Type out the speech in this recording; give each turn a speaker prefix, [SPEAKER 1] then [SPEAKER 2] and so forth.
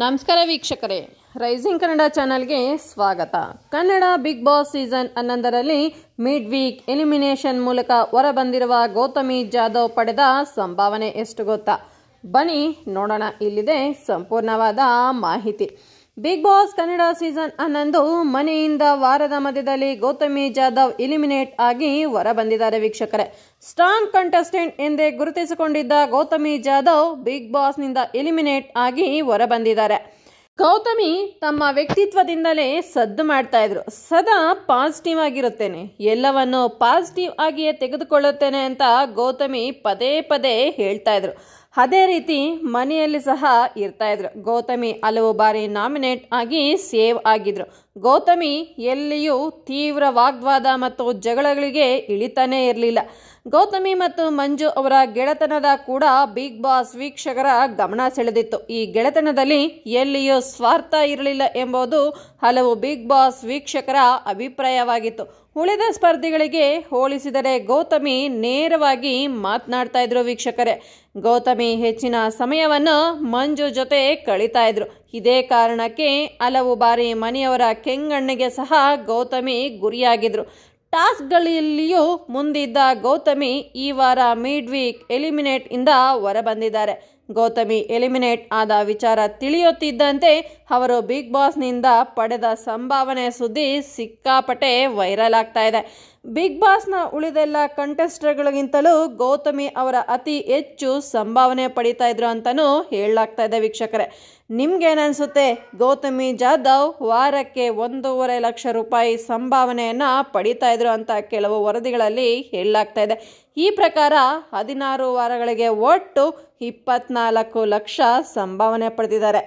[SPEAKER 1] ನಮಸ್ಕಾರ ವೀಕ್ಷಕರೇ, ರೈಸಿಂಗ್ ಕನ್ನಡ ಚಾನಲ್ಗೆ ಸ್ವಾಗತ. ಕನ್ನಡ ಬಿಗ್ ಬಾಸ್ ಸೀಸನ್ 11ರಲ್ಲಿ ಮಿಡ್ ವೀಕ್ ಎಲಿಮಿನೇಷನ್ ಮೂಲಕ ಹೊರಬಂದಿರುವ ಗೌತಮಿ ಜಾಧವ್ ಪಡೆದ ಸಂಭಾವನೆ ಎಷ್ಟು ಗೊತ್ತಾ? ಬನ್ನಿ ನೋಡೋಣ. ಇಲ್ಲಿದೆ ಸಂಪೂರ್ಣವಾದ ಮಾಹಿತಿ. ಬಿಗ್ ಬಾಸ್ ಕನ್ನಡ ಸೀಸನ್ 11 ಮನೆಯಿಂದ ವಾರದ ಮಧ್ಯದಲ್ಲಿ ಗೌತಮಿ ಜಾಧವ್ ಎಲಿಮಿನೇಟ್ ಆಗಿ ಹೊರಬಂದಿದ್ದಾರೆ ವೀಕ್ಷಕರೇ. ಸ್ಟ್ರಾಂಗ್ ಕಂಟೆಸ್ಟೆಂಟ್ ಎಂದೇ ಗುರುತಿಸಿಕೊಂಡಿದ್ದ ಗೌತಮಿ ಜಾಧವ್ ಬಿಗ್ ಬಾಸ್ನಿಂದ ಎಲಿಮಿನೇಟ್ ಆಗಿ ಹೊರಬಂದಿದ್ದಾರೆ. ಗೌತಮಿ ತಮ್ಮ ವ್ಯಕ್ತಿತ್ವದಿಂದಲೇ ಸದ್ದು ಮಾಡ್ತಾ ಇದ್ರು. ಸದಾ ಪಾಸಿಟಿವ್ ಆಗಿರುತ್ತೇನೆ, ಎಲ್ಲವನ್ನು ಪಾಸಿಟಿವ್ ಆಗಿಯೇ ತೆಗೆದುಕೊಳ್ಳುತ್ತೇನೆ ಅಂತ ಗೌತಮಿ ಪದೇ ಪದೇ ಹೇಳ್ತಾ ಇದ್ರು. ಅದೇ ರೀತಿ ಮನೆಯಲ್ಲಿ ಸಹ ಇರ್ತಾ ಇದ್ರು. ಗೌತಮಿ ಹಲವು ಬಾರಿ ನಾಮಿನೇಟ್ ಆಗಿ ಸೇವ್ ಆಗಿದ್ರು. ಗೌತಮಿ ಎಲ್ಲಿಯೂ ತೀವ್ರ ವಾಗ್ವಾದ ಮತ್ತು ಜಗಳಗಳಿಗೆ ಇಳಿತಾನೇ ಇರಲಿಲ್ಲ. ಗೌತಮಿ ಮತ್ತು ಮಂಜು ಅವರ ಗೆಳೆತನದ ಕೂಡ ಬಿಗ್ ಬಾಸ್ ವೀಕ್ಷಕರ ಗಮನ ಸೆಳೆದಿತ್ತು. ಈ ಗೆಳೆತನದಲ್ಲಿ ಎಲ್ಲಿಯೂ ಸ್ವಾರ್ಥ ಇರಲಿಲ್ಲ ಎಂಬುದು ಹಲವು ಬಿಗ್ ಬಾಸ್ ವೀಕ್ಷಕರ ಅಭಿಪ್ರಾಯವಾಗಿತ್ತು. ಉಳಿದ ಸ್ಪರ್ಧಿಗಳಿಗೆ ಹೋಲಿಸಿದರೆ ಗೌತಮಿ ನೇರವಾಗಿ ಮಾತನಾಡ್ತಾ ಇದ್ರು ವೀಕ್ಷಕರೇ. ಗೌತಮಿ ಹೆಚ್ಚಿನ ಸಮಯವನ್ನು ಮಂಜು ಜೊತೆ ಕಳೀತಾ ಇದ್ರು. ಇದೇ ಕಾರಣಕ್ಕೆ ಹಲವು ಬಾರಿ ಮನೆಯವರ ಕೆಂಗಣ್ಣಿಗೆ ಸಹ ಗೌತಮಿ ಗುರಿಯಾಗಿದ್ರು. ಟಾಸ್ಕ್ಗಳಲ್ಲಿಯೂ ಮುಂದಿದ್ದ ಗೌತಮಿ ಈ ವಾರ ಮಿಡ್ ವೀಕ್ ಎಲಿಮಿನೇಟ್ ಇಂದ ಹೊರಬಂದಿದ್ದಾರೆ. ಗೌತಮಿ ಎಲಿಮಿನೇಟ್ ಆದ ವಿಚಾರ ತಿಳಿಯುತ್ತಿದ್ದಂತೆ ಅವರು ಬಿಗ್ ಬಾಸ್ನಿಂದ ಪಡೆದ ಸಂಭಾವನೆ ಸುದ್ದಿ ಸಿಕ್ಕಾಪಟ್ಟೆ ವೈರಲ್ ಆಗ್ತಾ ಇದೆ. ಬಿಗ್ ಬಾಸ್ನ ಉಳಿದೆಲ್ಲ ಕಂಟೆಸ್ಟೆಂಟ್ಗಳಿಗಿಂತಲೂ ಗೌತಮಿ ಅವರ ಅತಿ ಹೆಚ್ಚು ಸಂಭಾವನೆ ಪಡಿತಾ ಇದ್ರು ಅಂತಲೂ ಹೇಳಲಾಗ್ತಾ ಇದೆ ವೀಕ್ಷಕರೇ. ನಿಮ್ಗೇನನ್ಸುತ್ತೆ? ಗೌತಮಿ ಜಾಧವ್ ವಾರಕ್ಕೆ 1.5 ಲಕ್ಷ ರೂಪಾಯಿ ಸಂಭಾವನೆಯನ್ನು ಪಡಿತಾ ಇದ್ರು ಅಂತ ಕೆಲವು ವರದಿಗಳಲ್ಲಿ ಹೇಳಲಾಗ್ತಾ ಇದೆ. ಈ ಪ್ರಕಾರ 16 ವಾರಗಳಿಗೆ ಒಟ್ಟು 24 ಲಕ್ಷ ಸಂಭಾವನೆ ಪಡೆದಿದ್ದಾರೆ.